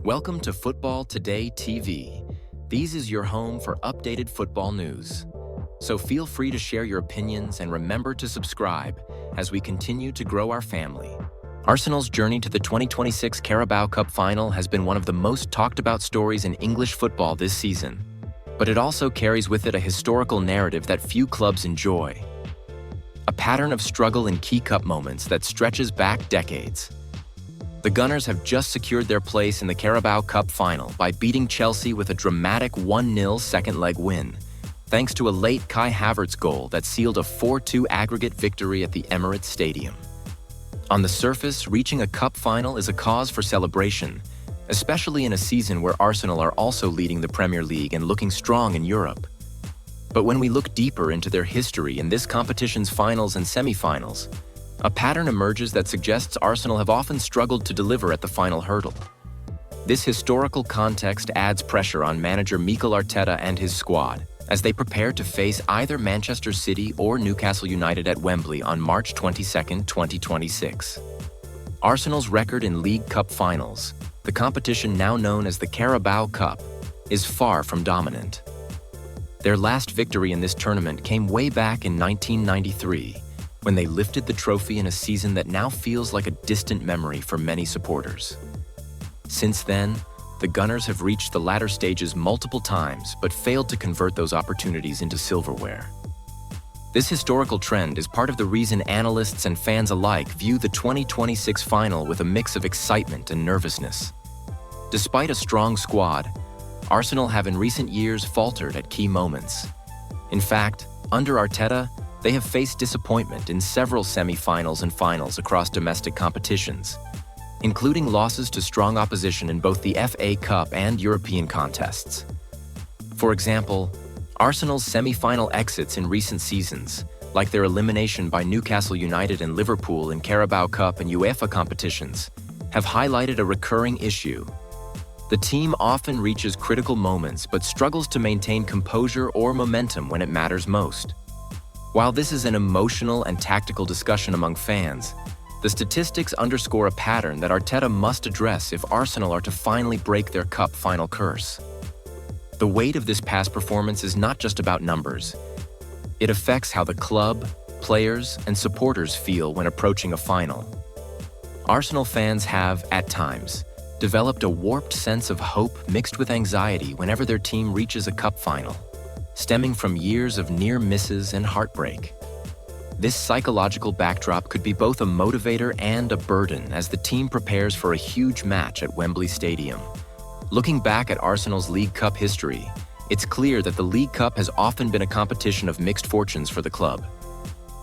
Welcome to Football Today TV. These is your home for updated football news. So feel free to share your opinions and remember to subscribe as we continue to grow our family. Arsenal's journey to the 2026 Carabao Cup final has been one of the most talked about stories in English football this season. But it also carries with it a historical narrative that few clubs enjoy. A pattern of struggle in key cup moments that stretches back decades. The Gunners have just secured their place in the Carabao Cup final by beating Chelsea with a dramatic 1-0 second-leg win, thanks to a late Kai Havertz goal that sealed a 4-2 aggregate victory at the Emirates Stadium. On the surface, reaching a cup final is a cause for celebration, especially in a season where Arsenal are also leading the Premier League and looking strong in Europe. But when we look deeper into their history in this competition's finals and semi-finals, a pattern emerges that suggests Arsenal have often struggled to deliver at the final hurdle. This historical context adds pressure on manager Mikel Arteta and his squad as they prepare to face either Manchester City or Newcastle United at Wembley on March 22, 2026. Arsenal's record in League Cup finals, the competition now known as the Carabao Cup, is far from dominant. Their last victory in this tournament came way back in 1993, when they lifted the trophy in a season that now feels like a distant memory for many supporters. Since then, the Gunners have reached the latter stages multiple times but failed to convert those opportunities into silverware. This historical trend is part of the reason analysts and fans alike view the 2026 final with a mix of excitement and nervousness. Despite a strong squad, Arsenal have in recent years faltered at key moments. In fact, under Arteta, they have faced disappointment in several semi-finals and finals across domestic competitions, including losses to strong opposition in both the FA Cup and European contests. For example, Arsenal's semi-final exits in recent seasons, like their elimination by Newcastle United and Liverpool in Carabao Cup and UEFA competitions, have highlighted a recurring issue. The team often reaches critical moments but struggles to maintain composure or momentum when it matters most. While this is an emotional and tactical discussion among fans, the statistics underscore a pattern that Arteta must address if Arsenal are to finally break their cup final curse. The weight of this past performance is not just about numbers. It affects how the club, players, and supporters feel when approaching a final. Arsenal fans have, at times, developed a warped sense of hope mixed with anxiety whenever their team reaches a cup final, stemming from years of near misses and heartbreak. This psychological backdrop could be both a motivator and a burden as the team prepares for a huge match at Wembley Stadium. Looking back at Arsenal's League Cup history, it's clear that the League Cup has often been a competition of mixed fortunes for the club.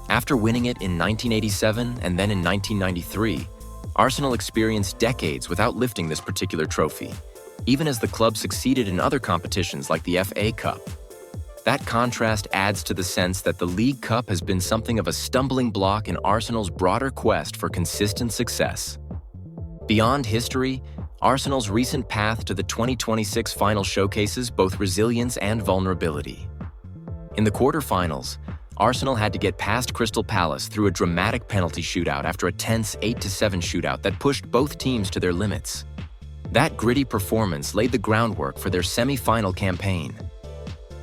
After winning it in 1987 and then in 1993, Arsenal experienced decades without lifting this particular trophy, even as the club succeeded in other competitions like the FA Cup. That contrast adds to the sense that the League Cup has been something of a stumbling block in Arsenal's broader quest for consistent success. Beyond history, Arsenal's recent path to the 2026 final showcases both resilience and vulnerability. In the quarterfinals, Arsenal had to get past Crystal Palace through a dramatic penalty shootout after a tense 8-7 shootout that pushed both teams to their limits. That gritty performance laid the groundwork for their semi-final campaign.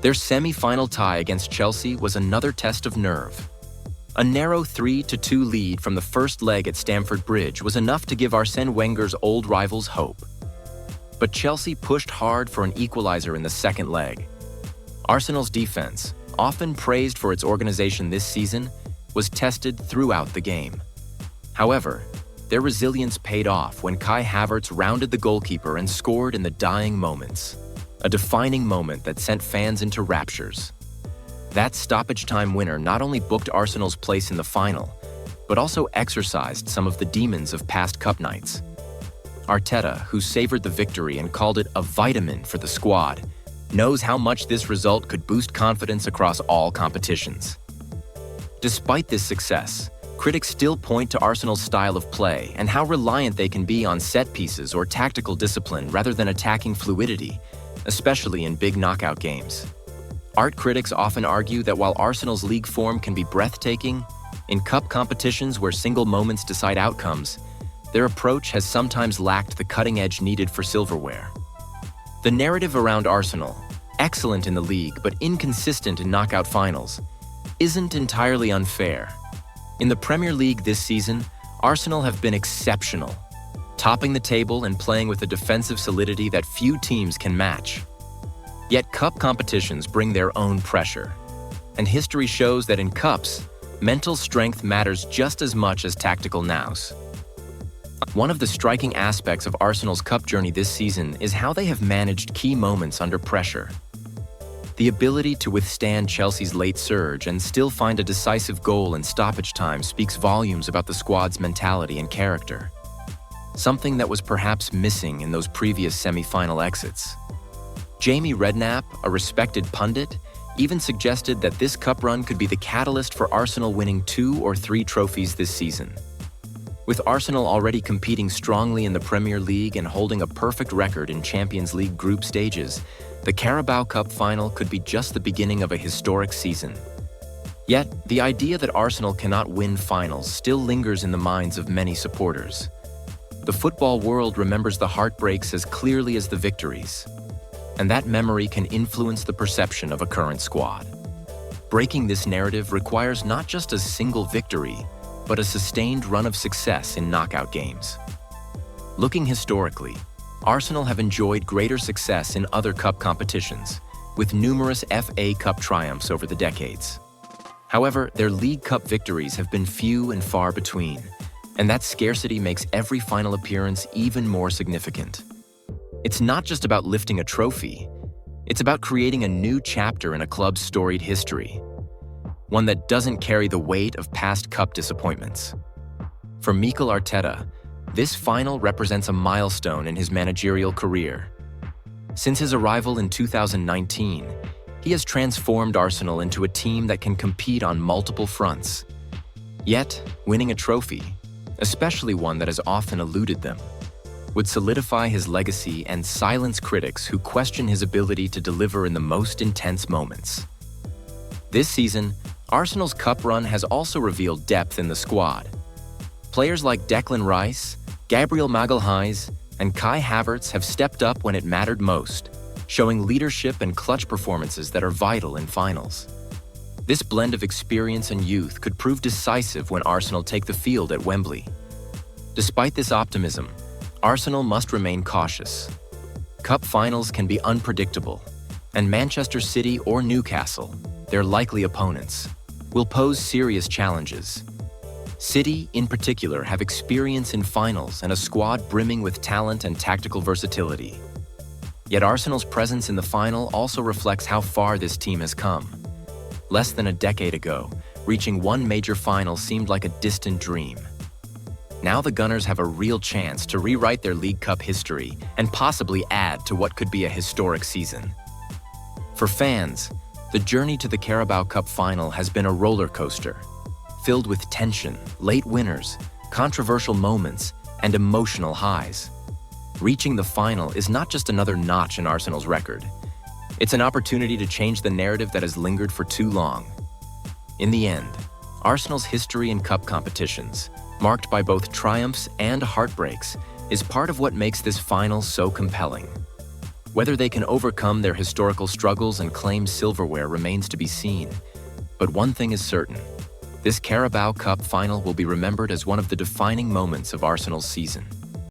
Their semi-final tie against Chelsea was another test of nerve. A narrow 3-2 lead from the first leg at Stamford Bridge was enough to give Arsène Wenger's old rivals hope. But Chelsea pushed hard for an equalizer in the second leg. Arsenal's defense, often praised for its organization this season, was tested throughout the game. However, their resilience paid off when Kai Havertz rounded the goalkeeper and scored in the dying moments. A defining moment that sent fans into raptures. That stoppage-time winner not only booked Arsenal's place in the final, but also exorcised some of the demons of past cup nights. Arteta, who savored the victory and called it a vitamin for the squad, knows how much this result could boost confidence across all competitions. Despite this success, critics still point to Arsenal's style of play and how reliant they can be on set pieces or tactical discipline rather than attacking fluidity, especially in big knockout games. Art critics often argue that while Arsenal's league form can be breathtaking, in cup competitions where single moments decide outcomes, their approach has sometimes lacked the cutting edge needed for silverware. The narrative around Arsenal, excellent in the league but inconsistent in knockout finals, isn't entirely unfair. In the Premier League this season, Arsenal have been exceptional, topping the table and playing with a defensive solidity that few teams can match. Yet cup competitions bring their own pressure, and history shows that in cups, mental strength matters just as much as tactical nous. One of the striking aspects of Arsenal's cup journey this season is how they have managed key moments under pressure. The ability to withstand Chelsea's late surge and still find a decisive goal in stoppage time speaks volumes about the squad's mentality and character, something that was perhaps missing in those previous semi-final exits. Jamie Redknapp, a respected pundit, even suggested that this cup run could be the catalyst for Arsenal winning 2 or 3 trophies this season. With Arsenal already competing strongly in the Premier League and holding a perfect record in Champions League group stages, the Carabao Cup final could be just the beginning of a historic season. Yet, the idea that Arsenal cannot win finals still lingers in the minds of many supporters. The football world remembers the heartbreaks as clearly as the victories, and that memory can influence the perception of a current squad. Breaking this narrative requires not just a single victory, but a sustained run of success in knockout games. Looking historically, Arsenal have enjoyed greater success in other cup competitions, with numerous FA Cup triumphs over the decades. However, their League Cup victories have been few and far between, and that scarcity makes every final appearance even more significant. It's not just about lifting a trophy, it's about creating a new chapter in a club's storied history, one that doesn't carry the weight of past cup disappointments. For Mikel Arteta, this final represents a milestone in his managerial career. Since his arrival in 2019, he has transformed Arsenal into a team that can compete on multiple fronts. Yet, winning a trophy, especially one that has often eluded them, would solidify his legacy and silence critics who question his ability to deliver in the most intense moments. This season, Arsenal's cup run has also revealed depth in the squad. Players like Declan Rice, Gabriel Magalhaes, and Kai Havertz have stepped up when it mattered most, showing leadership and clutch performances that are vital in finals. This blend of experience and youth could prove decisive when Arsenal take the field at Wembley. Despite this optimism, Arsenal must remain cautious. Cup finals can be unpredictable, and Manchester City or Newcastle, their likely opponents, will pose serious challenges. City, in particular, have experience in finals and a squad brimming with talent and tactical versatility. Yet Arsenal's presence in the final also reflects how far this team has come. Less than a decade ago, reaching one major final seemed like a distant dream. Now the Gunners have a real chance to rewrite their League Cup history and possibly add to what could be a historic season. For fans, the journey to the Carabao Cup final has been a roller coaster, filled with tension, late winners, controversial moments, and emotional highs. Reaching the final is not just another notch in Arsenal's record. It's an opportunity to change the narrative that has lingered for too long. In the end, Arsenal's history in cup competitions, marked by both triumphs and heartbreaks, is part of what makes this final so compelling. Whether they can overcome their historical struggles and claim silverware remains to be seen. But one thing is certain: this Carabao Cup final will be remembered as one of the defining moments of Arsenal's season.